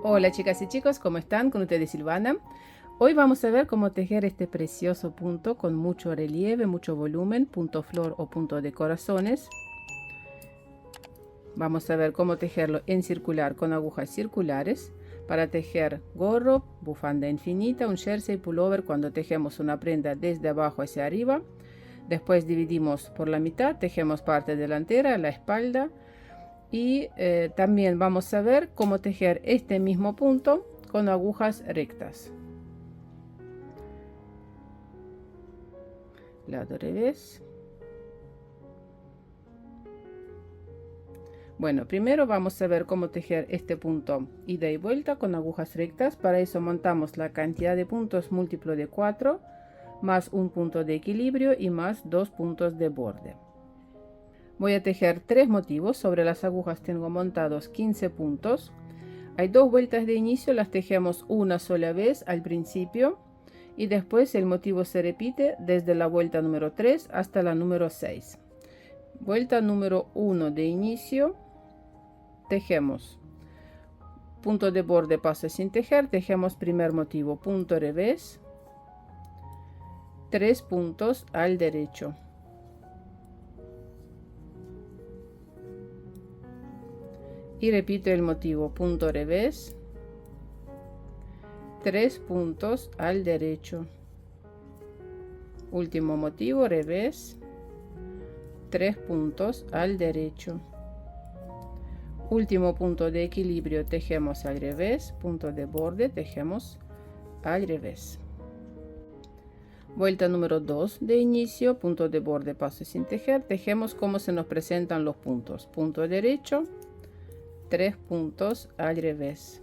Hola chicas y chicos, ¿cómo están? Con ustedes Silvana. Hoy vamos a ver cómo tejer este precioso punto con mucho relieve, mucho volumen, punto flor o punto de corazones. Vamos a ver cómo tejerlo en circular con agujas circulares para tejer gorro, bufanda infinita, un jersey, pullover cuando tejemos una prenda desde abajo hacia arriba. Después dividimos por la mitad, tejemos parte delantera, la espalda. Y también vamos a ver cómo tejer este mismo punto con agujas rectas. Lado revés. Bueno, primero vamos a ver cómo tejer este punto ida y vuelta con agujas rectas. Para eso montamos la cantidad de puntos múltiplo de 4 más un punto de equilibrio y más 2 puntos de borde. Voy a tejer 3 motivos. Sobre las agujas tengo montados 15 puntos. Hay 2 vueltas de inicio, las tejemos una sola vez al principio y después el motivo se repite desde la vuelta número 3 hasta la número 6. Vuelta número 1 de inicio, tejemos punto de borde, paso sin tejer, tejemos primer motivo, punto revés, 3 puntos al derecho. Y repito el motivo, punto revés, 3 puntos al derecho. Último motivo, revés, 3 puntos al derecho. Último punto de equilibrio, tejemos al revés, punto de borde, tejemos al revés. Vuelta número 2 de inicio, punto de borde, paso sin tejer, tejemos como se nos presentan los puntos, punto derecho, 3 puntos al revés.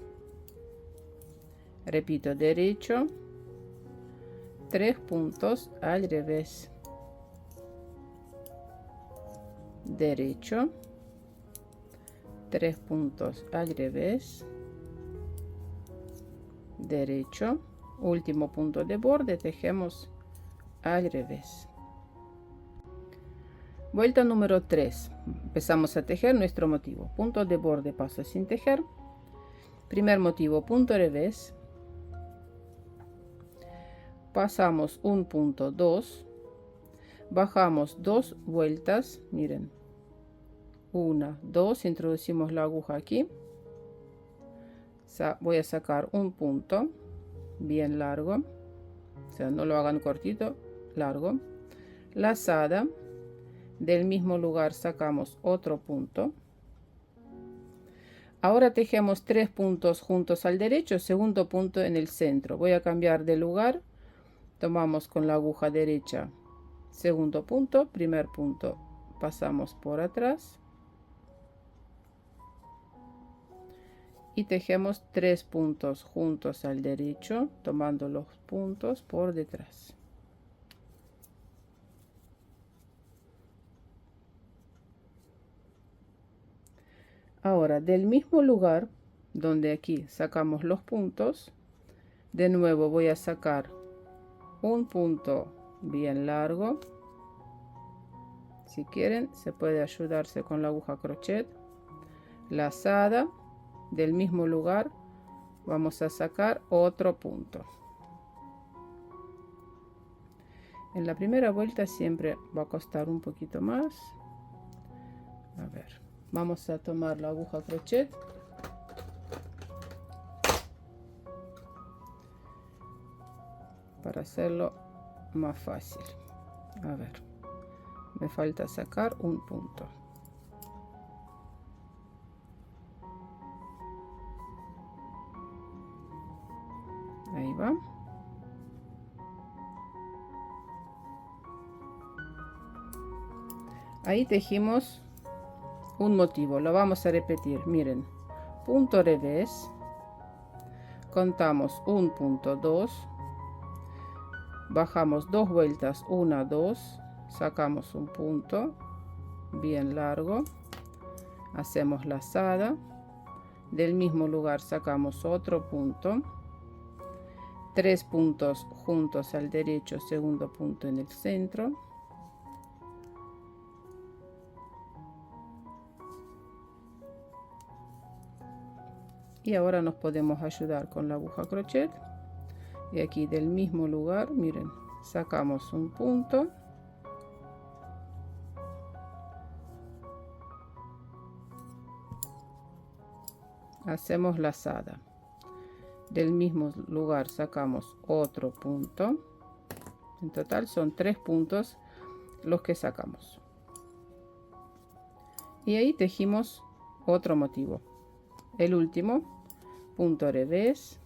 Repito, derecho, 3 puntos al revés. Derecho, 3 puntos al revés. Derecho, último punto de borde, tejemos al revés. Vuelta número 3. Empezamos a tejer nuestro motivo, punto de borde, paso sin tejer. Primer motivo, punto revés. Pasamos un punto, 2. Bajamos 2 vueltas, miren, 1, 2, introducimos la aguja aquí. Voy a sacar un punto bien largo, o sea, no lo hagan cortito, largo. Lazada, del mismo lugar sacamos otro punto. Ahora tejemos 3 puntos juntos al derecho, segundo punto en el centro. Voy a cambiar de lugar, tomamos con la aguja derecha segundo punto, primer punto, pasamos por atrás y tejemos 3 puntos juntos al derecho, tomando los puntos por detrás. Ahora del mismo lugar donde aquí sacamos los puntos, de nuevo voy a sacar un punto bien largo. Si quieren se puede ayudarse con la aguja crochet, lazada, del mismo lugar vamos a sacar otro punto. En la primera vuelta siempre va a costar un poquito más. A ver, vamos a tomar la aguja crochet para hacerlo más fácil. A ver, me falta sacar un punto. Ahí va. Ahí tejimos un motivo, lo vamos a repetir. Miren, punto revés, contamos un punto, 2, bajamos 2 vueltas, 1, 2, sacamos un punto bien largo, hacemos lazada, del mismo lugar sacamos otro punto, 3 puntos juntos al derecho, segundo punto en el centro, Y ahora nos podemos ayudar con la aguja crochet. Y aquí del mismo lugar, miren, sacamos un punto. Hacemos lazada. Del mismo lugar sacamos otro punto. En total son 3 puntos los que sacamos. Y ahí tejimos otro motivo. El último, punto revés,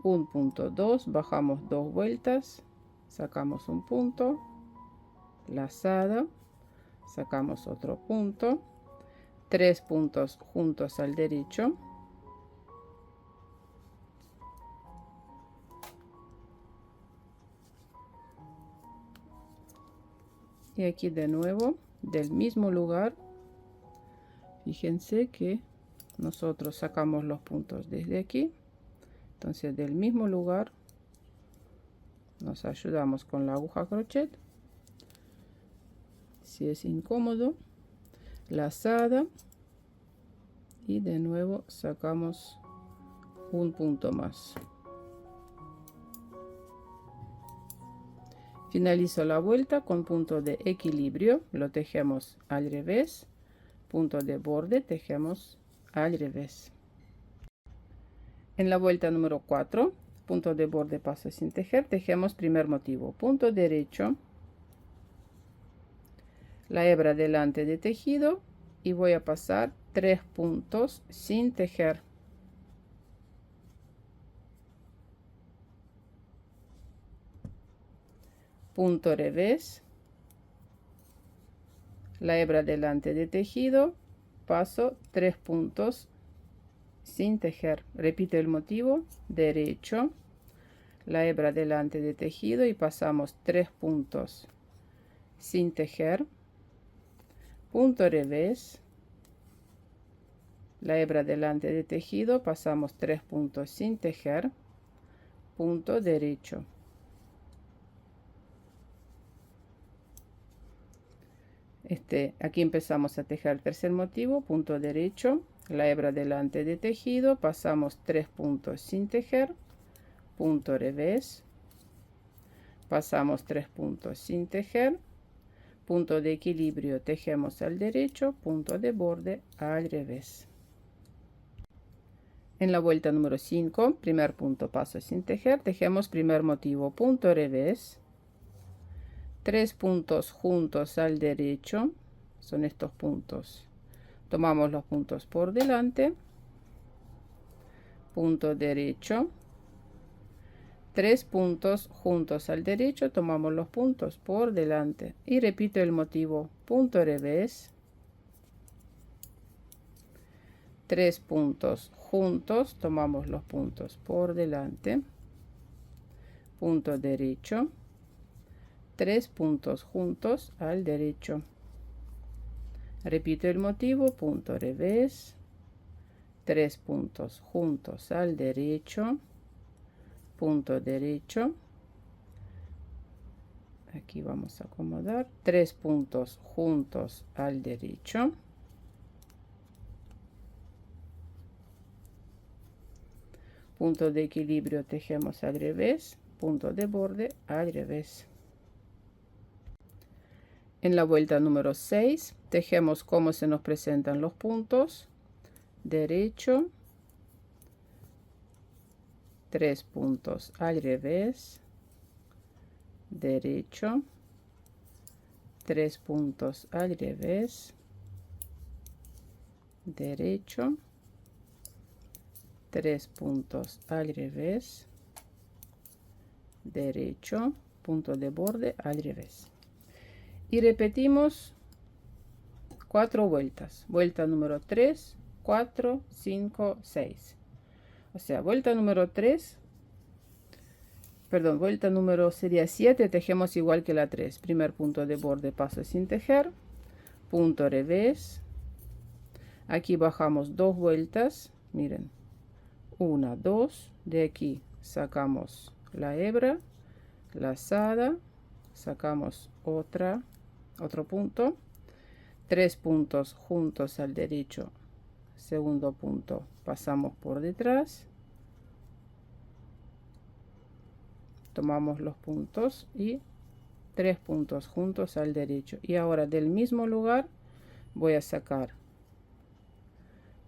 un punto 2, bajamos 2 vueltas, sacamos un punto, lazada, sacamos otro punto, 3 puntos juntos al derecho, y aquí de nuevo del mismo lugar. Fíjense que nosotros sacamos los puntos desde aquí, entonces del mismo lugar nos ayudamos con la aguja crochet. Si es incómodo, lazada, y de nuevo sacamos un punto más. Finalizo la vuelta con punto de equilibrio, lo tejemos al revés, punto de borde, tejemos al revés. En la vuelta número 4, punto de borde, paso sin tejer, tejemos primer motivo, punto derecho, la hebra delante de tejido, y voy a pasar 3 puntos sin tejer. Punto revés, la hebra delante de tejido, paso 3 puntos sin tejer. Repito el motivo, derecho, la hebra delante de tejido y pasamos 3 puntos sin tejer. Punto revés, la hebra delante de tejido, pasamos 3 puntos sin tejer. Punto derecho. Aquí empezamos a tejer tercer motivo, punto derecho, la hebra delante de tejido, pasamos 3 puntos sin tejer, punto revés, pasamos 3 puntos sin tejer, punto de equilibrio, tejemos al derecho, punto de borde al revés. En la vuelta número 5, primer punto, paso sin tejer, tejemos primer motivo, punto revés, 3 puntos juntos al derecho, son estos puntos, tomamos los puntos por delante, punto derecho, 3 puntos juntos al derecho, tomamos los puntos por delante y repito el motivo, punto revés, 3 puntos juntos, tomamos los puntos por delante, punto derecho, 3 puntos juntos al derecho. Repito el motivo, punto revés, 3 puntos juntos al derecho, punto derecho. Aquí vamos a acomodar 3 puntos juntos al derecho. Punto de equilibrio, tejemos al revés, punto de borde al revés. En la vuelta número 6, tejemos como se nos presentan los puntos. Derecho, 3 puntos al revés, derecho, 3 puntos al revés, derecho, 3 puntos al revés, derecho, punto de borde al revés. Y repetimos 4 vueltas. Vuelta número 3, 4, 5, 6. O sea, vuelta número 3, perdón, vuelta número sería 7, tejemos igual que la 3. Primer punto de borde, paso sin tejer, punto revés. Aquí bajamos 2 vueltas, miren, 1, 2, de aquí sacamos la hebra, lazada, sacamos otro punto, 3 puntos juntos al derecho, segundo punto, pasamos por detrás, tomamos los puntos y 3 puntos juntos al derecho. Y ahora del mismo lugar voy a sacar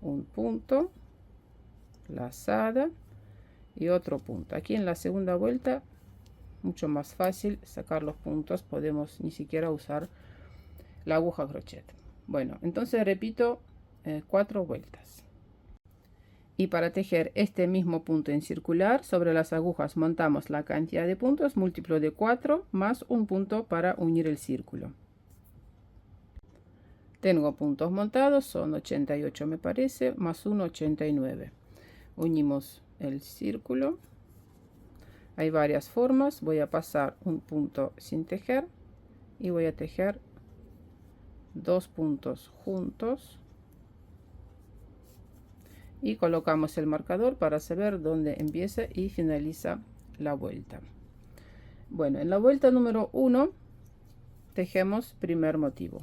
un punto, lazada y otro punto. Aquí en la segunda vuelta mucho más fácil sacar los puntos, podemos ni siquiera usar la aguja crochet. Bueno, entonces repito 4 vueltas. Y para tejer este mismo punto en circular, sobre las agujas montamos la cantidad de puntos múltiplo de 4 más un punto para unir el círculo. Tengo puntos montados, son 88 me parece, más 1, 89. Unimos el círculo. Hay varias formas. Voy a pasar un punto sin tejer y voy a tejer 2 puntos juntos. Y colocamos el marcador para saber dónde empieza y finaliza la vuelta. Bueno, en la vuelta número 1 tejemos primer motivo.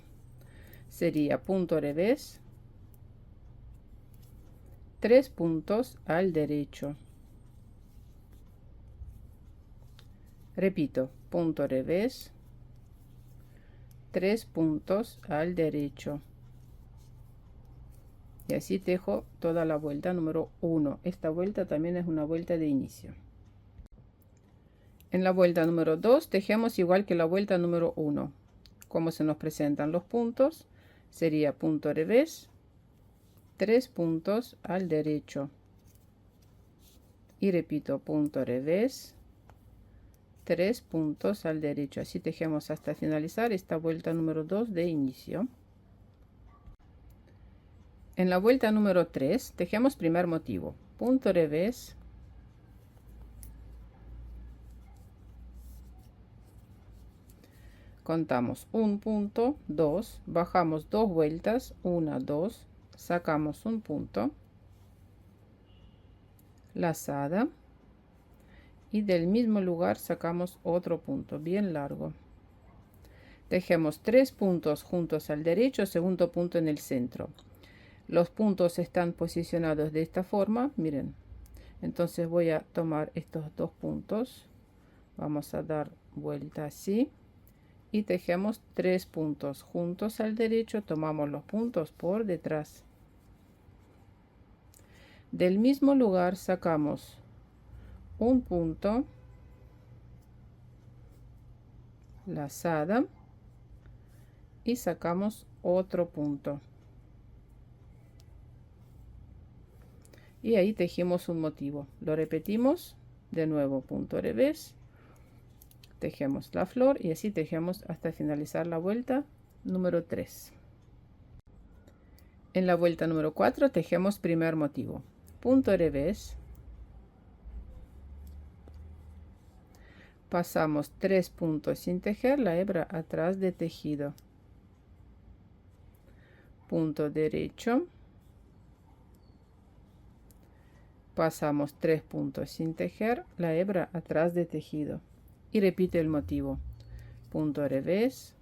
Sería punto revés, 3 puntos al derecho. Repito, punto revés, 3 puntos al derecho. Y así tejo toda la vuelta número 1. Esta vuelta también es una vuelta de inicio. En la vuelta número 2 tejemos igual que la vuelta número 1. Como se nos presentan los puntos, sería punto revés, 3 puntos al derecho. Y repito, punto revés, 3 puntos al derecho. Así tejemos hasta finalizar esta vuelta número 2 de inicio. En la vuelta número 3 tejemos primer motivo, punto revés, contamos un punto, 2, bajamos 2 vueltas, 1, 2, sacamos un punto, lazada y del mismo lugar sacamos otro punto bien largo. Tejemos 3 puntos juntos al derecho, segundo punto en el centro. Los puntos están posicionados de esta forma, miren. Entonces voy a tomar estos 2 puntos, vamos a dar vuelta así y tejemos 3 puntos juntos al derecho, tomamos los puntos por detrás. Del mismo lugar sacamos un punto, lazada y sacamos otro punto. Y ahí tejimos un motivo. Lo repetimos de nuevo, punto revés, tejemos la flor y así tejemos hasta finalizar la vuelta número 3. En la vuelta número 4 tejemos primer motivo, punto revés, pasamos 3 puntos sin tejer, la hebra atrás de tejido, punto derecho, pasamos 3 puntos sin tejer, la hebra atrás de tejido y repite el motivo, punto revés,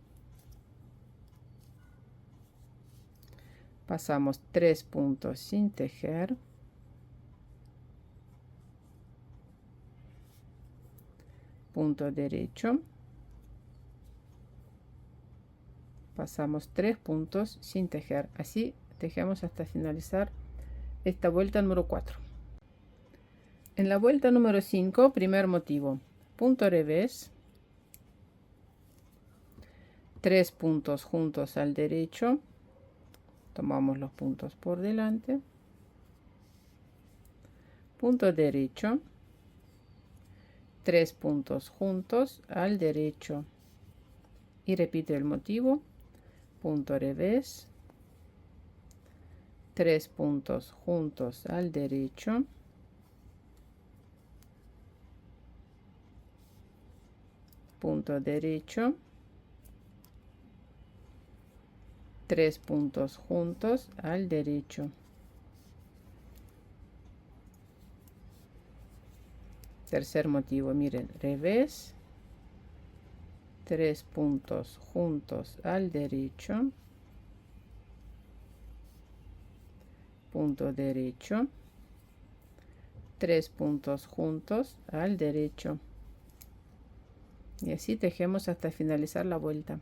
pasamos 3 puntos sin tejer, punto derecho, pasamos 3 puntos sin tejer, así tejemos hasta finalizar esta vuelta número 4. En la vuelta número 5, primer motivo, punto revés, 3 puntos juntos al derecho, tomamos los puntos por delante, punto derecho, 3 puntos juntos al derecho y repite el motivo, punto revés, 3 puntos juntos al derecho, punto derecho, 3 puntos juntos al derecho. Tercer motivo, miren, revés, 3 puntos juntos al derecho, punto derecho, 3 puntos juntos al derecho, y así tejemos hasta finalizar la vuelta.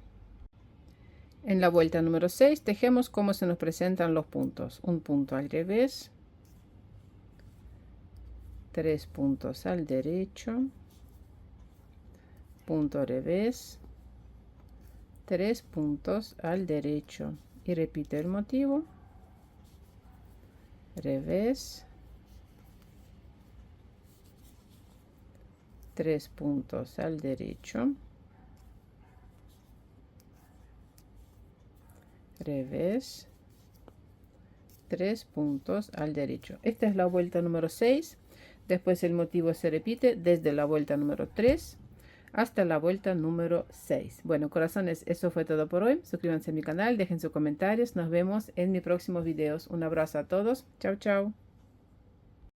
En la vuelta número 6 tejemos como se nos presentan los puntos: un punto al revés, 3 puntos al derecho, punto revés, 3 puntos al derecho, y repito el motivo: revés, 3 puntos al derecho, revés, 3 puntos al derecho. Esta es la vuelta número 6. Después el motivo se repite desde la vuelta número 3 hasta la vuelta número 6. Bueno, corazones, eso fue todo por hoy. Suscríbanse a mi canal, dejen sus comentarios. Nos vemos en mis próximos videos. Un abrazo a todos. Chao, chao.